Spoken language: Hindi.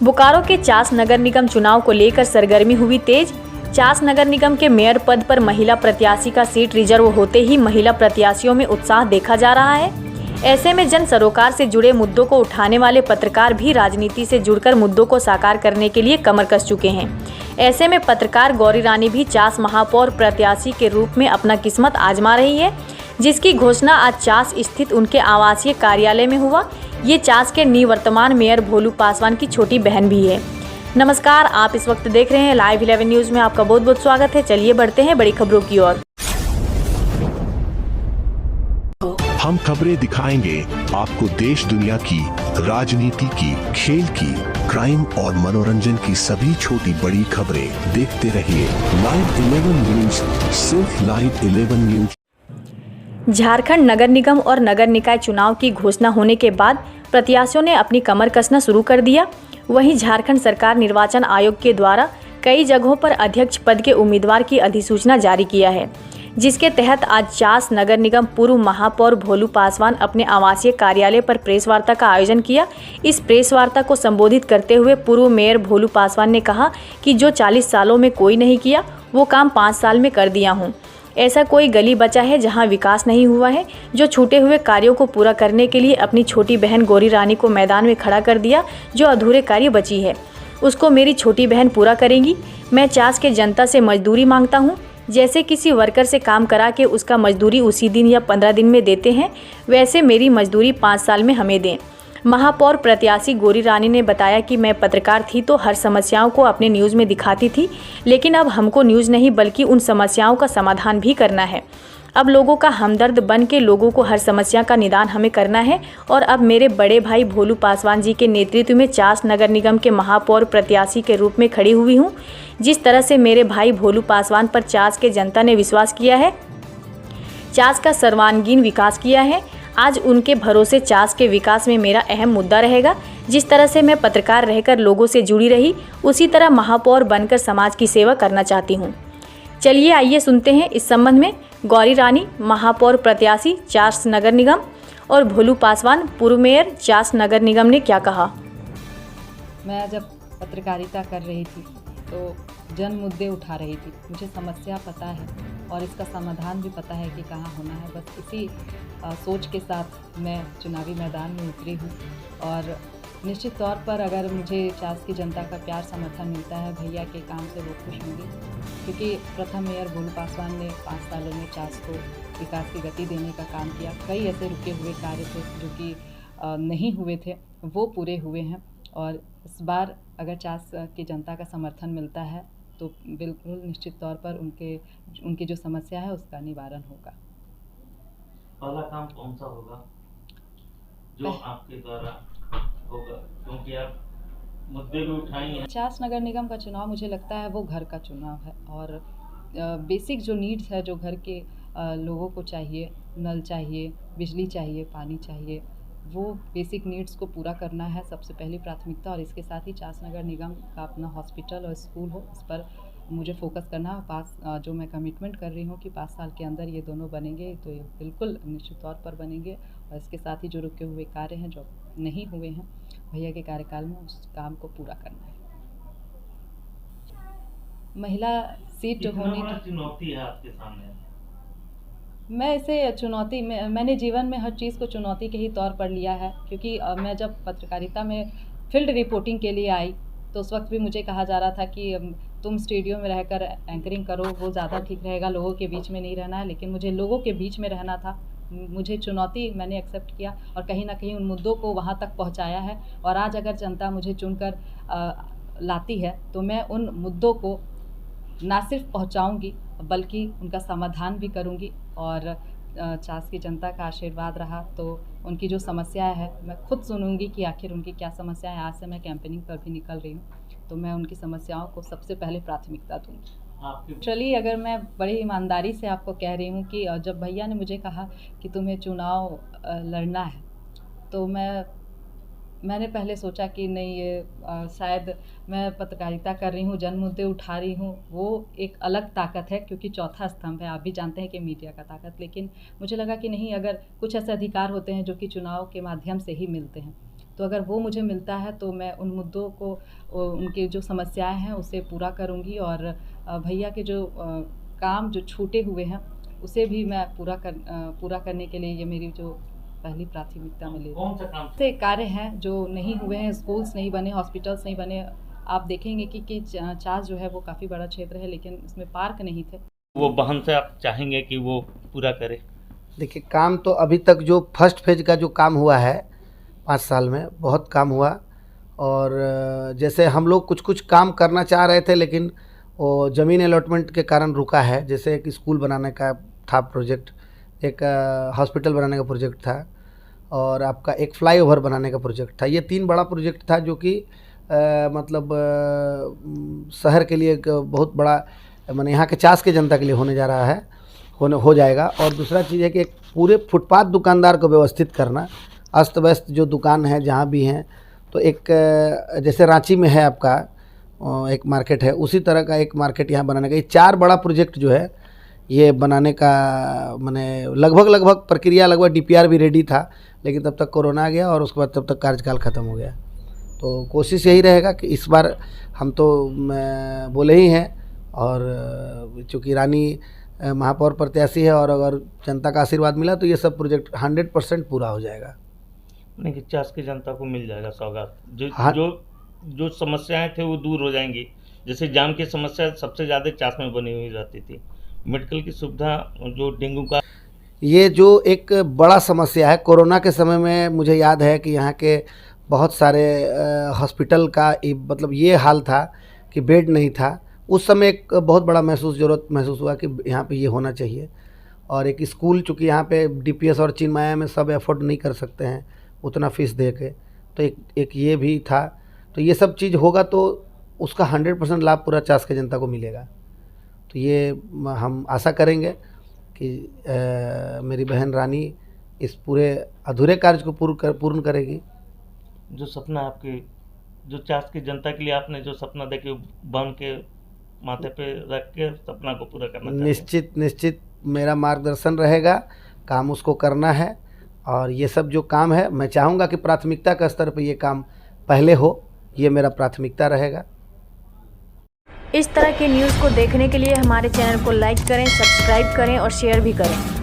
बोकारो के चास नगर निगम चुनाव को लेकर सरगर्मी हुई तेज। चास नगर निगम के मेयर पद पर महिला प्रत्याशी का सीट रिजर्व होते ही महिला प्रत्याशियों में उत्साह देखा जा रहा है। ऐसे में जन सरोकार से जुड़े मुद्दों को उठाने वाले पत्रकार भी राजनीति से जुड़कर मुद्दों को साकार करने के लिए कमर कस चुके हैं। ऐसे में पत्रकार गौरी रानी भी चास महापौर प्रत्याशी के रूप में अपना किस्मत आजमा रही है, जिसकी घोषणा आज चास स्थित उनके आवासीय कार्यालय में हुआ। ये चास के निवर्तमान मेयर भोलू पासवान की छोटी बहन भी है। नमस्कार, आप इस वक्त देख रहे हैं लाइव 11 न्यूज में आपका बहुत बहुत स्वागत है। चलिए बढ़ते हैं बड़ी खबरों की ओर। हम खबरें दिखाएंगे आपको देश दुनिया की, राजनीति की, खेल की, क्राइम और मनोरंजन की सभी छोटी बड़ी खबरें। देखते रहिए लाइव 11 न्यूज, सिर्फ लाइव 11 न्यूज। झारखंड नगर निगम और नगर निकाय चुनाव की घोषणा होने के बाद प्रत्याशियों ने अपनी कमर कसना शुरू कर दिया। वहीं झारखंड सरकार निर्वाचन आयोग के द्वारा कई जगहों पर अध्यक्ष पद के उम्मीदवार की अधिसूचना जारी किया है, जिसके तहत आज चास नगर निगम पूर्व महापौर भोलू पासवान अपने आवासीय कार्यालय पर प्रेस वार्ता का आयोजन किया। इस प्रेस वार्ता को संबोधित करते हुए पूर्व मेयर भोलू पासवान ने कहा कि जो 40 सालों में कोई नहीं किया, वो काम 5 साल में कर दिया हूँ। ऐसा कोई गली बचा है जहां विकास नहीं हुआ है। जो छूटे हुए कार्यों को पूरा करने के लिए अपनी छोटी बहन गौरी रानी को मैदान में खड़ा कर दिया। जो अधूरे कार्य बची है उसको मेरी छोटी बहन पूरा करेंगी। मैं चास के जनता से मजदूरी मांगता हूं। जैसे किसी वर्कर से काम करा के उसका मजदूरी उसी दिन या 15 दिन में देते हैं, वैसे मेरी मजदूरी 5 साल में हमें दें। महापौर प्रत्याशी गौरी रानी ने बताया कि मैं पत्रकार थी तो हर समस्याओं को अपने न्यूज़ में दिखाती थी, लेकिन अब हमको न्यूज़ नहीं बल्कि उन समस्याओं का समाधान भी करना है। अब लोगों का हमदर्द बन के लोगों को हर समस्या का निदान हमें करना है। और अब मेरे बड़े भाई भोलू पासवान जी के नेतृत्व में चास नगर निगम के महापौर प्रत्याशी के रूप में खड़ी हुई हूँ। जिस तरह से मेरे भाई भोलू पासवान पर चास के जनता ने विश्वास किया है, चास का सर्वांगीण विकास किया है, आज उनके भरोसे चास के विकास में मेरा अहम मुद्दा रहेगा। जिस तरह से मैं पत्रकार रहकर लोगों से जुड़ी रही, उसी तरह महापौर बनकर समाज की सेवा करना चाहती हूँ। चलिए आइए सुनते हैं इस संबंध में गौरी रानी, महापौर प्रत्याशी चास नगर निगम, और भोलू पासवान, पूर्व मेयर चास नगर निगम, ने क्या कहा। मैं जब पत्रकारिता कर रही थी तो जन मुद्दे उठा रही थी। मुझे समस्या पता है और इसका समाधान भी पता है कि कहाँ होना है। बस इसी सोच के साथ मैं चुनावी मैदान में उतरी हूँ। और निश्चित तौर पर अगर मुझे चास की जनता का प्यार समर्थन मिलता है, भैया के काम से वो खुश होंगे, क्योंकि प्रथम मेयर भोलू पासवान ने 5 सालों में चास को विकास की गति देने का काम किया। कई ऐसे रुके हुए कार्य थे जो कि नहीं हुए थे, वो पूरे हुए हैं। और इस बार अगर चास की जनता का समर्थन मिलता है तो बिल्कुल निश्चित तौर पर उनकी जो समस्या है उसका निवारण होगा। पहला काम कौन सा होगा जो आपके द्वारा होगा, क्योंकि आप मुद्दे भी उठाई हैं। चास नगर निगम का चुनाव मुझे लगता है वो घर का चुनाव है। और बेसिक जो नीड्स है, जो घर के लोगों को चाहिए, नल चाहिए, बिजली चाहिए, पानी चाहिए, वो बेसिक नीड्स को पूरा करना है सबसे पहली प्राथमिकता। और इसके साथ ही चास नगर निगम का अपना हॉस्पिटल और स्कूल हो, इस पर मुझे फोकस करना है। जो मैं कमिटमेंट कर रही हूँ कि 5 साल के अंदर ये दोनों बनेंगे, तो ये बिल्कुल निश्चित तौर पर बनेंगे। और इसके साथ ही जो रुके हुए कार्य हैं, जो नहीं हुए हैं भैया के कार्यकाल में, उस काम को पूरा करना है। महिला सीट होने की चुनौती है आपके सामने। मैं इसे चुनौती में, मैंने जीवन में हर चीज़ को चुनौती के ही तौर पर लिया है। क्योंकि मैं जब पत्रकारिता में फील्ड रिपोर्टिंग के लिए आई तो उस वक्त भी मुझे कहा जा रहा था कि तुम स्टूडियो में रहकर एंकरिंग करो, वो ज़्यादा ठीक रहेगा, लोगों के बीच में नहीं रहना है। लेकिन मुझे लोगों के बीच में रहना था। मुझे चुनौती मैंने एक्सेप्ट किया और कहीं ना कहीं उन मुद्दों को वहाँ तक पहुँचाया है। और आज अगर जनता मुझे चुनकर लाती है तो मैं उन मुद्दों को ना सिर्फ पहुँचाऊँगी बल्कि उनका समाधान भी करूँगी। और चास की जनता का आशीर्वाद रहा तो उनकी जो समस्याएं है मैं खुद सुनूंगी कि आखिर उनकी क्या समस्या है। आज से मैं कैंपेनिंग पर भी निकल रही हूँ, तो मैं उनकी समस्याओं को सबसे पहले प्राथमिकता दूंगी। चलिए, अगर मैं बड़ी ईमानदारी से आपको कह रही हूँ कि जब भैया ने मुझे कहा कि तुम्हें चुनाव लड़ना है, तो मैंने पहले सोचा कि नहीं, ये शायद मैं पत्रकारिता कर रही हूँ, जन मुद्दे उठा रही हूँ, वो एक अलग ताकत है, क्योंकि चौथा स्तंभ है। आप भी जानते हैं कि मीडिया का ताकत। लेकिन मुझे लगा कि नहीं, अगर कुछ ऐसे अधिकार होते हैं जो कि चुनाव के माध्यम से ही मिलते हैं, तो अगर वो मुझे मिलता है तो मैं उन मुद्दों को, उनके जो समस्याएं हैं उसे पूरा करूंगी, और भैया के जो काम जो छूटे हुए हैं उसे भी मैं पूरा करने के लिए ये मेरी जो पहली प्राथमिकता मिलेगी। कौन सा काम? से कार्य हैं जो नहीं हुए हैं, स्कूल्स नहीं बने, हॉस्पिटल्स नहीं बने। आप देखेंगे कि चास जो है वो काफ़ी बड़ा क्षेत्र है, लेकिन इसमें पार्क नहीं थे। वो बहन से आप चाहेंगे कि वो पूरा करे? देखिए, काम तो अभी तक जो फर्स्ट फेज का जो काम हुआ है 5 साल में, बहुत काम हुआ। और जैसे हम लोग कुछ कुछ काम करना चाह रहे थे, लेकिन वो ज़मीन अलॉटमेंट के कारण रुका है। जैसे एक स्कूल बनाने का था प्रोजेक्ट, एक हॉस्पिटल बनाने का प्रोजेक्ट था, और आपका एक फ्लाईओवर बनाने का प्रोजेक्ट था। ये 3 बड़ा प्रोजेक्ट था जो कि मतलब शहर के लिए एक बहुत बड़ा, माने यहाँ के चास के जनता के लिए होने जा रहा है, हो जाएगा। और दूसरा चीज़ है कि एक पूरे फुटपाथ दुकानदार को व्यवस्थित करना, अस्त व्यस्त जो दुकान है जहाँ भी हैं, तो एक जैसे रांची में है आपका एक मार्केट है, उसी तरह का एक मार्केट यहाँ बनाने का। ये 4 बड़ा प्रोजेक्ट जो है ये बनाने का, माने लगभग प्रक्रिया, लगभग डीपीआर भी रेडी था, लेकिन तब तक कोरोना आ गया और उसके बाद तब तक कार्यकाल ख़त्म हो गया। तो कोशिश यही रहेगा कि इस बार हम तो बोले ही हैं, और चूँकि रानी महापौर प्रत्याशी है और अगर जनता का आशीर्वाद मिला तो ये सब प्रोजेक्ट 100% पूरा हो जाएगा। नहीं कि चास की जनता को मिल जाएगा सौगात, हाँ। जो समस्याएं थे वो दूर हो जाएंगी। जैसे जाम की समस्या सबसे ज़्यादा चास में बनी हुई रहती थी, मेडिकल की सुविधा, जो डेंगू का, ये जो एक बड़ा समस्या है। कोरोना के समय में मुझे याद है कि यहाँ के बहुत सारे हॉस्पिटल का मतलब ये हाल था कि बेड नहीं था। उस समय एक बहुत बड़ा जरूरत महसूस हुआ कि यहाँ पे ये होना चाहिए। और एक स्कूल, चूँकि यहाँ पे डीपीएस और चिन्मया में सब एफोर्ड नहीं कर सकते हैं उतना फीस दे के, तो एक ये भी था। तो ये सब चीज़ होगा तो उसका 100% लाभ पूरा चास के जनता को मिलेगा। तो ये हम आशा करेंगे कि मेरी बहन रानी इस पूरे अधूरे कार्य को पूर्ण करेगी। जो सपना आपके, जो चास की जनता के लिए आपने जो सपना देखे, बन के माथे पे रख के सपना को पूरा करना चाहते हैं। निश्चित मेरा मार्गदर्शन रहेगा, काम उसको करना है। और ये सब जो काम है, मैं चाहूँगा कि प्राथमिकता का स्तर पर ये काम पहले हो, ये मेरा प्राथमिकता रहेगा। इस तरह के न्यूज़ को देखने के लिए हमारे चैनल को लाइक करें, सब्सक्राइब करें और शेयर भी करें।